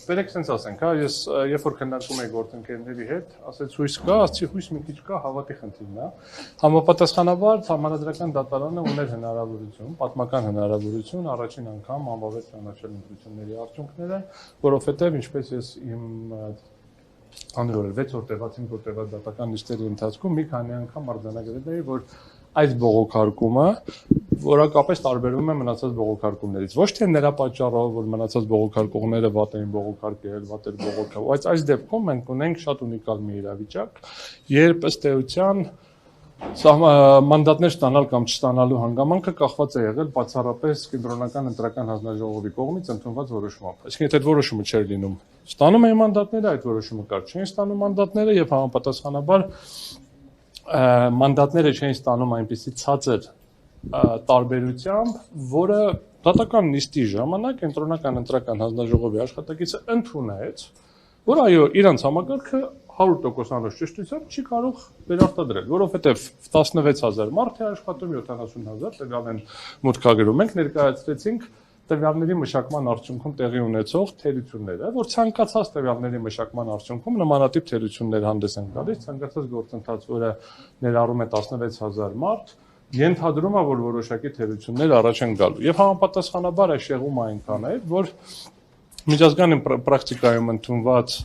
Բերեք sense ասենք, հա, ես երբ որ քննարկում եի գործընկերների հետ, ասեց հույս կա, ասեցի հույս մի քիչ կա, հավատի խնդիրն է։ Համապատասխանաբար Սահմանադրական դատարանը ուներ հնարավորություն, պատմական հնարավորություն առաջին անգամ անվավեր ճանաչել ընտրությունների արդյունքները, որովհետև ինչպես ես իմ անորոշ 6 օր տևած 5 օր տևած դատական նիստերի ընթացքում մի քանի անգամ արձանագրել էի, որ այս բողոքարկումը որակապես տարբերվում է մնացած բողոքարկումներից։ Ոչ թե նրա պատճառով, որ մնացած բողոքարկողները վատ էին բողոքարկել, վատ էր բողոքել, բայց այս դեպքում մենք ունենք շատ ունիկալ մի իրավիճակ, երբ ըստ էության մանդատներ ստանալ կամ չստանալու հանգամանքը կախված է եղել բացառապես կենտրոնական ընտրական հանձնաժողովի կողմից ընդունված որոշումով։ Այսինքն եթե այդ որոշումը չէր լինում, ստանում էին մանդատները, այդ որոշումը կար, չէին ստանում մանդատները եւ համապատասխանաբար մանդատները չէին ստանում այնպիսի ցածր տարբերությամբ, որը դատական նիստի ժամանակ կենտրոնական ընտրական հանձնաժողովի աշխատակիցը ընդունեց, որ այո, իրանց համակարգը 100%-անոց ճշտությամբ չի կարող վերարտադրել, որովհետև 16000 մարդ է աշխատում, 70000 տվյալ են մուտքագրում։ Մենք ներկայացրեցինք տվյալների մշակման արդյունքում տեղի ունեցող թերությունները, որ ցանկացած տվյալների մշակման արդյունքում նմանատիպ թերություններ հանդես են գալիս, ցանկացած գործընթաց, որը ներառում է 16000 մարդ, ենթադրում է, որ որոշակի թերություններ առաջ են գալու։ Եվ համապատասխանաբար այս շեղումը այնքան է, որ միջազգային պրակտիկայում ընդունված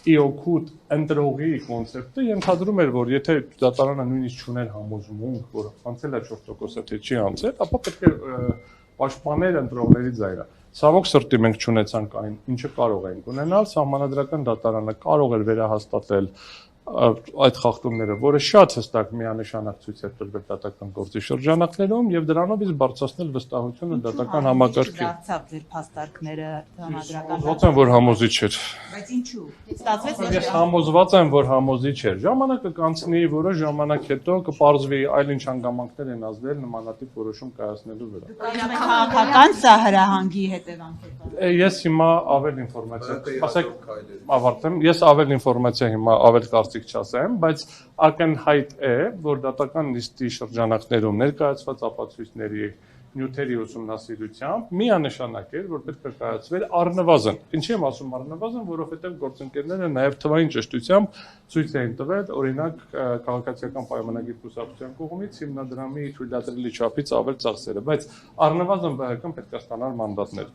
իօքուտ ընտրողի կոնցեպտը ենթադրում էր, որ եթե դատարանը նույնիսկ չուներ համոզմունք, որ անցել է 4%-ը թե չի անցել, ապա պետք է պաշտպաներ ընտրողների ձայնը։ Ցավոք սրտի մենք չունեցանք այն, ինչը կարող էինք ունենալ, Սահմանադրական դատարանը կարող էր վերահաստատել այդ խախտումները, որը շատ հստակ միանշանակ ցույց է տվել դատական գործի շրջանակներում եւ դրանով իսկ բարձրացնել վստահությունը դատական համակարգի։ Դարձավ ձեր փաստարկները համադրական։ Ոնց են որ համոզիչ էր։ Բայց ինչու։ Ստացվեց Ես համոզված եմ, որ համոզիչ էր։ Ժամանակը կանցնի, որոշ ժամանակ հետո կպարզվի այլ ինչ հանգամանքներ են ազդել նմանատիպ որոշում կայացնելու վրա։ Քաղաքական սա հրահանգի հետևանքով։ Ես հիմա ավել ինֆորմացիա, ասեք, ավարտեմ, ես ավել ինֆորմացիա հիմա ավել կարծիք չասեմ, բայց ակնհայտ է, որ դատական նիստի շրջանակներում ներկայացված ապացույցների նյութերի ուսումնասիրությամբ միանշանակ էր, որ պետք է կայացվեր առնվազն։ Ինչի եմ ասում առնվազն, որովհետև գործընկերները նաև թվային ճշտությամբ ցույց էին տվել, օրինակ քաղաքացիական պայմանագիր կուսակցության կողմից հիմնադրամի թույլատրելի չափից ավել ծախսերը, բայց առնվազն ԲՀԿ-ն պետք է ստանար մանդատներ։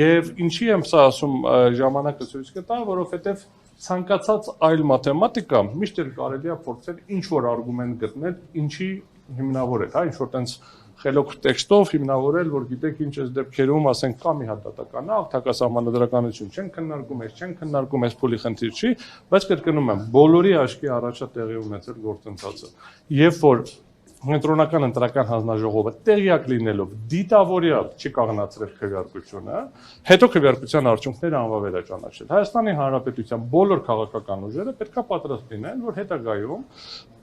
Եվ ինչի եմ սա ասում, ժամանակը ցույց կտա, որովհետև ցանկացած այլ մաթեմատիկա միշտ էլ կարելի է փորձել ինչ որ արգումենտ գտնել, ինչի հիմնավորել, հա, ինչ որ տենց խելոք տեքստով հիմնավորել, որ գիտեք ինչ այս դեպքերում, ասենք կա մի հատ դատական ակտ, հակասահմանադրականություն չեն քննարկում, այս փուլի խնդիր չի, բայց կրկնում եմ, բոլորի աչքի առաջա տեղի ունեցել գործընթացը։ Երբ որ կենտրոնական ընտրական հանձնաժողովը տեղյակ լինելով դիտավորյալ չի կանգնացրել քվեարկությունը, հետո քվեարկության արդյունքները անվավեր է ճանաչել։ Հայաստանի Հանրապետության բոլոր քաղաքական ուժերը պետք է պատրաստ լինեն, որ հետագայում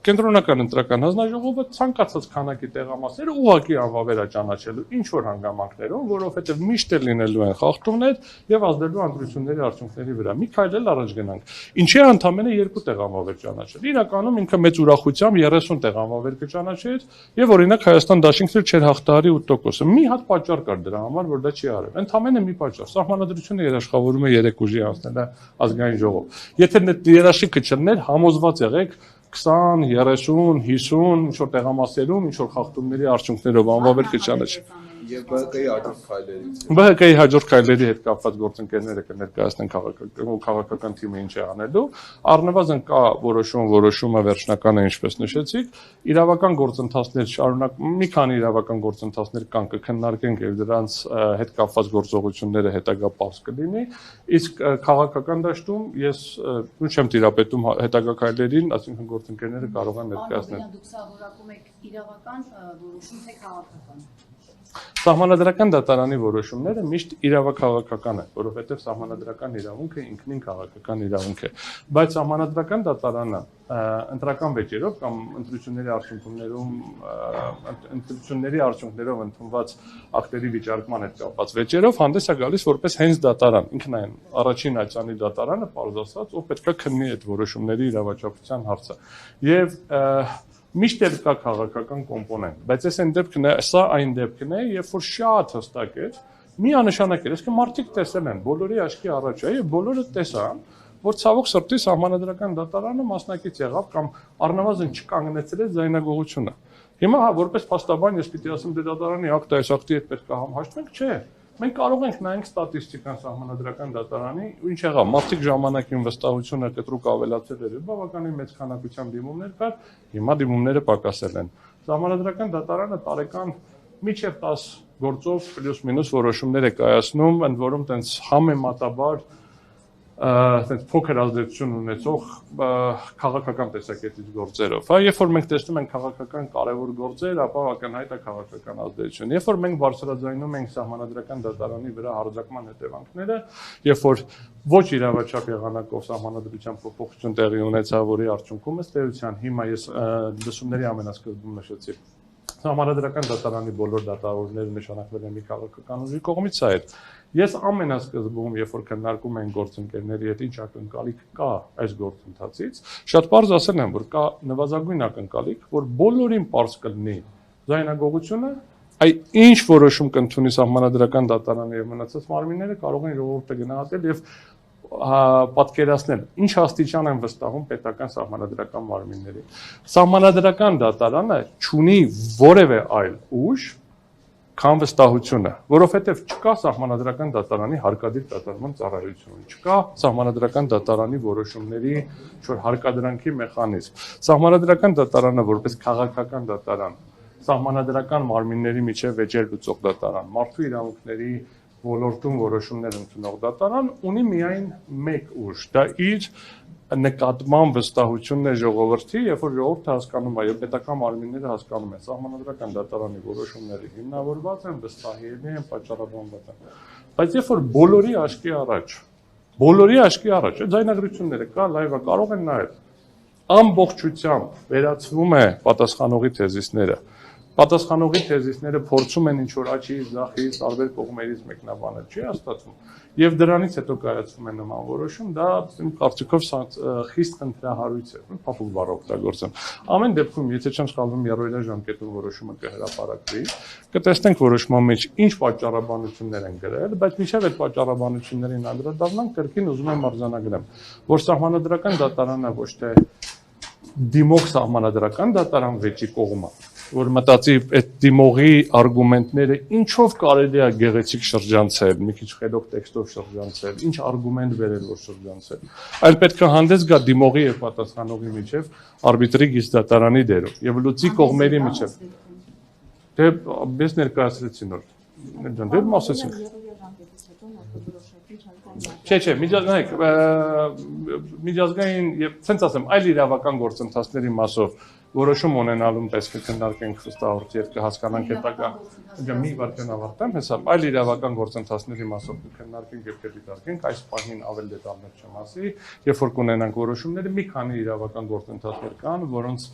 կենտրոնական ընտրական հանձնաժողովը ցանկացած քանակի տեղամասերը ուղղակի անվավեր է ճանաչելու ինչ որ հանգամանքներում, որովհետև միշտ էլ լինելու են խախտումներ եւ ազդելու ընտրությունների արդյունքների վրա։ Մի քայլ էլ առաջ գնանք։ Ինչի ընդամենը 2 տեղ անվավեր ճանաչել։ Իրականում ինքը մեծ ուրախությամբ 30 տեղ անվավեր կճանաչեր եւ օրինակ Հայաստան Դաշինքն էլ չէր հաղթահարի 8%-ը։ Մի հատ պատճառ կար դրա համար, որ դա չի արել։ Ընդամենը մի պատճառ։ Սահմանադրությունը երաշխավորում է 3 ուժի անցնելը ազգային ժողով։ Եթե երաշխիքը չլներ, համոզված եղեք 20, 30, 50 ինչ-որ տեղամասերում, ինչ-որ խախտումների արդյունքներով անվավեր կճանաչի։ Եվ ԲՀԿ-ի հաջորդ քայլերից։ ԲՀԿ-ի հաջորդ քայլերի հետ կապված գործընկերները կներկայացնեն քաղաքական թիմը ինչ է անելու։ Առնվազն կա որոշումը վերջնական է, ինչպես նշեցիք, իրավական գործընթացներ շարունակ, մի քանի իրավական գործընթացներ կան, կքննարկենք եւ դրանց հետ կապված գործողությունները հետագա պարզ կլինի, իսկ քաղաքական դաշտում ես ինչ եմ տիրապետում հետագա քայլերին, այսինքն գործընկերները կարող են ներկայացնել։ Դուք սա որակում եք իրավական որոշում թե քաղաքական։ Սահմանադրական դատարանի որոշումները միշտ իրավաքաղաքական են, որովհետև սահմանադրական իրավունքը ինքնին քաղաքական իրավունք է, բայց սահմանադրական դատարանը ընտրական վեճերով կամ ընտրությունների արդյունքներով ընդունված ակտերի վիճարկման հետ կապված վեճերով հանդես է գալիս որպես հենց դատարան, ինքնային առաջին այցանի դատարանը, պարզ ասած, ով պետք է քննի այդ որոշումների իրավաչափության հարցը։ Եվ միշտ էլ կա քաղաքական կոմպոնենտ, բայց այս այն դեպքն է, սա այն դեպքն է, երբ որ շատ հստակ է, Միանշանակ էր, այսինքն մարդիկ տեսել են, բոլորի աչքի առաջ է, եւ բոլորը տեսան, որ ցավոք սրտի Սահմանադրական դատարանը մասնակից եղավ կամ առնվազն չկանգնեցրեց ձայնագողությունը։ Հիմա հա որպես փաստաբան ես պիտի ասեմ դե դատարանի ակտը այս ակտի հետ պետք է համահաշվենք, չէ։ Մենք կարող ենք նայենք ստատիստիկան Սահմանադրական դատարանի, ինչ եղավ, մարդիկ ժամանակին վստահությունը կտրուկ ավելացել էր, բավականին մեծ քանակությամբ դիմումներ կար, հիմա դիմումները պակասել են։ Սահմանադրական դատարանը տարեկան միջև 10 գործով պլյուս մինուս որոշումներ է կայացնում, ընդ որում տենց համեմատաբար տենց փոքր ազդեցություն ունեցող քաղաքական տեսակետից գործերով։ Հա, երբ որ մենք տեսնում ենք քաղաքական կարևոր գործեր, ապա ակնհայտ է քաղաքական ազդեցություն։ Երբ որ մենք բարձրաձայնում ենք Սահմանադրական դատարանի վրա հարձակման հետևանքները, երբ որ ոչ իրավաչափ եղանակով Սահմանադրության փոփոխություն տեղի ունեցավ, որի արդյունքում ըստ էության հիմա ես լսումների ամենասկզբում նշեցի Սահմանադրական դատարանի բոլոր դատավորները նշանակվել են մի քաղաքական ուժի կողմից, սա էր։ Ես ամենասկզբում, երբ որ քննարկում ենք գործընկերների հետ ինչ ակնկալիք կա այս գործընթացից, շատ պարզ ասել եմ, որ կա նվազագույն ակնկալիք, որ բոլորին պարզ կլինի ձայնագողությունը, այ ինչ որոշում կընդունի Սահմանադրական դատարանը եւ մնացած մարմինները կարող են ժողովուրդը գնահատել եւ պատկերացնել ինչ աստիճան են վստահում պետական սահմանադրական մարմիններին։ Սահմանադրական դատարանը չունի որևէ այլ ուժ, քան վստահությունը, որովհետև չկա Սահմանադրական դատարանի հարկադիր դատարման ծառայություն, չկա Սահմանադրական դատարանի որոշումների հարկադրանքի մեխանիզմ։ Սահմանադրական դատարանը որպես քաղաքական դատարան, սահմանադրական մարմինների միջև վեճեր լուծող դատարան, մարդու իրավունքների ոլորտում որոշումներ ընդունող դատարան ունի միայն մեկ ուժ, դա իր նկատմամբ վստահությունն է ժողովրդի, երբ որ ժողովուրդը հասկանում է, եւ պետական մարմինները հասկանում են, Սահմանադրական դատարանի որոշումները հիմնավորված են, վստահելի են, պատճառաբանված են։ Բայց երբ որ բոլորի աչքի առաջ, ձայնագրությունները կա, լայվը կարող են նայել, ամբողջությամբ վերացվում է պատասխանողի թեզիսները։ Պատասխանողի թեզիսները փորձում են ինչ-որ աչից, ձախից, տարբեր կողմերից մեկնաբանել, չի հաստատվում։ Եվ դրանից հետո կայացվում է նման որոշում, դա իմ կարծիքով խիստ խնդրահարույց է, փափուկ բառ օգտագործեմ։ Ամեն դեպքում, եթե չեմ սխալվում, երրորդյա ժամկետում որոշումը կհրապարակվի, կտեսնենք որոշման մեջ ինչ պատճառաբանություններ են գրել, բայց մինչև այդ պատճառաբանություններին անդրադառնանք, կրկին ուզում եմ արձանագրեմ, որ Սահմանադրական դատարանը ոչ թե դիմող Սահմանադրական դատարան վեճի կողմը, որ մտածի այդ դիմողի արգումենտները ինչով կարելի է գեղեցիկ շրջանցել, մի քիչ խելոք տեքստով շրջանցել, ինչ արգումենտ վերել որ շրջանցել, այլ պետք է հանդես գա դիմողի եւ պատասխանողի միջև արբիտրի գիծդատարանի դերով եւ լուծի կողմերի միջև։ Դե ես ներկայացրեցի նոր։ Դե մասեցինք։ Չէ, միջազգային եւ ցենց ասեմ, այլ իրավական գործընթացների մասով որոշում ունենալուն պես կքննարկենք խստահորդ եւ կհասկանանք հետագա մի վարքան ավարտեմ, հեսա այլ իրավական գործընթացների մասով կքննարկենք եւ կդիտարկենք այս պահին ավել դետալներ չեմ ասի, երբ որ կունենանք որոշումները, մի քանի իրավական գործընթացներ կան, որոնց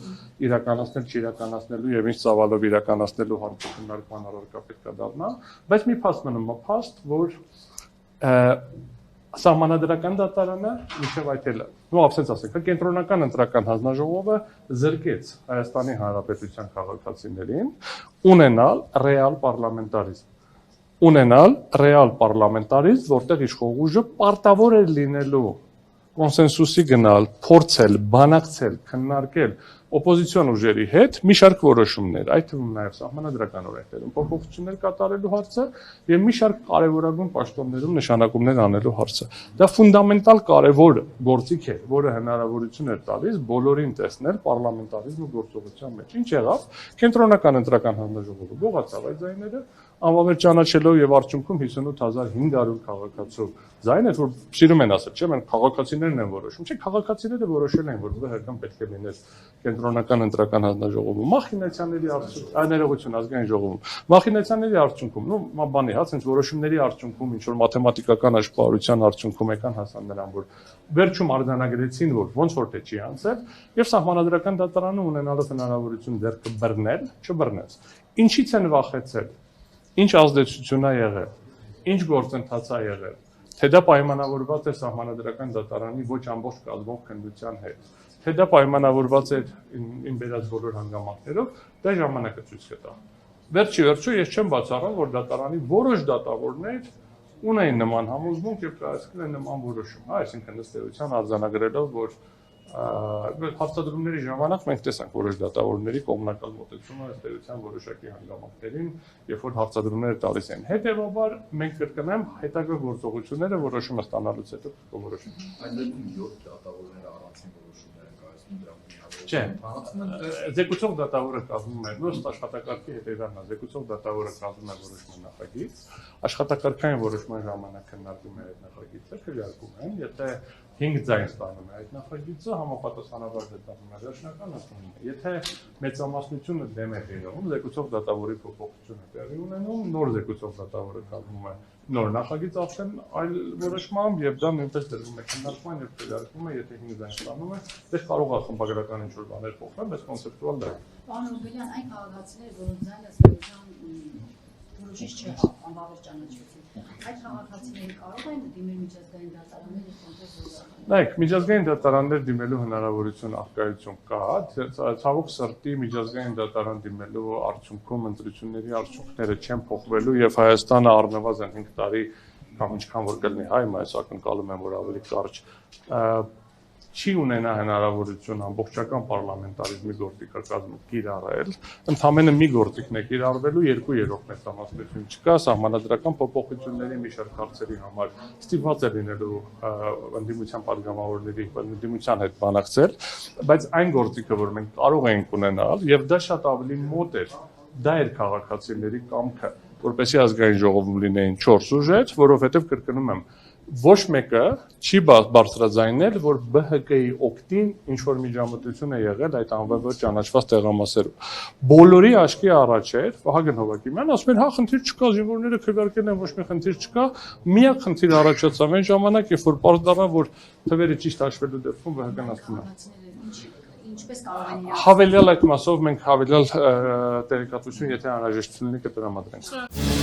իրականացնել, չիրականացնելու եւ ինչ ծավալով իրականացնելու հարցը քննարկման առարկա պետք է դառնա, բայց մի փաստ մնում է փաստ, որ Սահմանադրական դատարանը մինչև այդ էլ, ասենց ասենք, կենտրոնական ընտրական հանձնաժողովը զրկեց Հայաստանի Հանրապետության քաղաքացիներին ունենալ ռեալ պարլամենտարիզմ, որտեղ իշխող ուժը պարտավոր էր լինելու կոնսենսուսի գնալ, փորձել, բանակցել, քննարկել օպոզիցիոն ուժերի հետ մի շարք որոշումներ, այդ թվում նաև սահմանադրական օրենքներում փոփոխություններ կատարելու հարցը եւ մի շարք կարևորագույն պաշտոններում նշանակումներ անելու հարցը։ Դա ֆունդամենտալ կարևոր գործիք է, որը հնարավորություն է տալիս բոլորին տեսնել պարլամենտարիզմը գործողության մեջ։ Ինչ եղավ։ Կենտրոնական ընտրական հանձնաժողովը գողացավ այդ ձայները, անվավեր ճանաչելով եւ արդյունքում 58500 քաղաքացու ձայն է, որ սիրում են ասել, չէ՞, մենք քաղաքացիներն են որոշում, չէ, քաղաքացիները որոշել են, որ ԲՀԿ-ն պետք է լիներ կենտրոնական ընտրական հանձնաժողովում, մախինացիաների ներողություն ազգային ժողովում, մախինացիաների արդյունքում, բանի, հա, ցենց որոշումների արդյունքում, ինչ որ մաթեմատիկական աշխարհության արդյունքում եկան հասան նրան, որ վերջում արձանագրեցին, որ ոնց որ թե չի անցել, եւ Սահմանադրական դատարանը ունենալով հնարավորություն դեռ կբռնել, չբռնեց։ Ինչից են վախեցել։ Ինչ ազդեցություն է եղել, ինչ գործընթաց է եղել, թե դա պայմանավորված է Սահմանադրական դատարանի ոչ ամբողջ կազմող քննության հետ, թե դա պայմանավորված է իմ բերած բոլոր հանգամանքներով, դա ժամանակը ցույց կտա։ Վերջի ես չեմ բացառում, որ դատարանի որոշ դատավորներ ունեն նման համոզմունք եւ կայացրել են նման որոշում, այսինքն ըստ էության արձանագրելով, որ հաստատումների ժամանակ մենք տեսանք որոշ դատավորների կողմնակալ մոտեցումը ըստ էության որոշակի հանգամանքներին, երբ որ հաստատումները տալիս են։ Հետևաբար մենք կրկնեմ հետագա գործողությունները որոշումը ստանալուց հետո կորոշենք։ Այդ դեպքում 7 դատավորները առանցին որոշումներ են կայացնում դրա Չէ, զեկուցող դատավորը կազմում է նույնիսկ աշխատակարգի հետևանքն է, զեկուցող դատավորը կազմում է որոշման նախագիծ, աշխատակարգային որոշման ժամանակ քննարկում է այդ նախագիծը, քվեարկում են, եթե 5 ձայն ստանում է այդ նախագիծը, համապատասխանաբար դետանում է վերջնական ասում։ Եթե մեծամասնությունը դեմ է եղում, զեկուցող դատավորի փոփոխությունը տեղի ունենում, նոր զեկուցող դատավորը կազմում է նոր նախագիծ արդեն այլ որոշմամբ եւ դա նույնպես դրվում է քննարկման եւ քվեարկում է, եթե 5 ձայն ստանում է, դες կարող է խմբագրական ինչ-որ բաներ փոխել, բայց կոնցեպտուալ դա է։ Պարոն Օգելյան, այն քաղաքացիները, որոնց ձայնը ըստ որոշիչ չէ, անբավարար ճանաչվեցին։ Այդ քաղաքացիները կարող են դիմել միջազգային դատարաններ եւ կոնկրետ Նայեք, միջազգային դատարաններ դիմելու հնարավորություն աղքատություն կա, ցավոք սրտի միջազգային դատարան դիմելու արդյունքում ընտրությունների արդյունքները չեն փոխվելու եւ Հայաստանը առնվազն 5 տարի կամ ինչքան որ կլինի հայ, այս ակնկալում եմ, որ ավելի կարճ չի ունենա հնարավորություն ամբողջական պարլամենտարիզմի գործիքակազմը կիրառել, ընդհանրապես մի գործիքն է կիրառվելու 2/3 մեծամասնություն չկա, սահմանադրական փոփոխությունների մի շարք հարցերի համար ստիպված է լինելու ընդդիմության падգամավորների ընդդիմության հետ բանակցել, բայց այն գործիքը, որ մենք կարող ենք ունենալ, եւ դա շատ ավելի մոտ էր, դա էր քաղաքացիների կամքը, որպեսզի ազգային ժողովում լինեին 4 ուժեր, որովհետեւ կրկնում եմ ոչ մեկը չի բարձրաձայնել, որ ԲՀԿ-ի օգտին ինչ-որ միջամտություն է եղել այդ անվերջը ճանաչված տեղամասերում։ Բոլորի աչքի առաջ էր Վահագն Հովակիմյան, ասում էր, հա, խնդիր չկա, զինվորները քվեարկել են, ոչ մի խնդիր չկա։ Միակ խնդիր առաջացավ այն ժամանակ, երբ որ պարզ դառավ, որ թվերը ճիշտ հաշվելու դեպքում ԲՀԿ-ն ասում է։ ինչպես կարող են իրար Հավելյալ այդ մասով մենք հավելյալ տեղեկատվություն, եթե անհրաժեշտություն լինի, կտրամադրենք։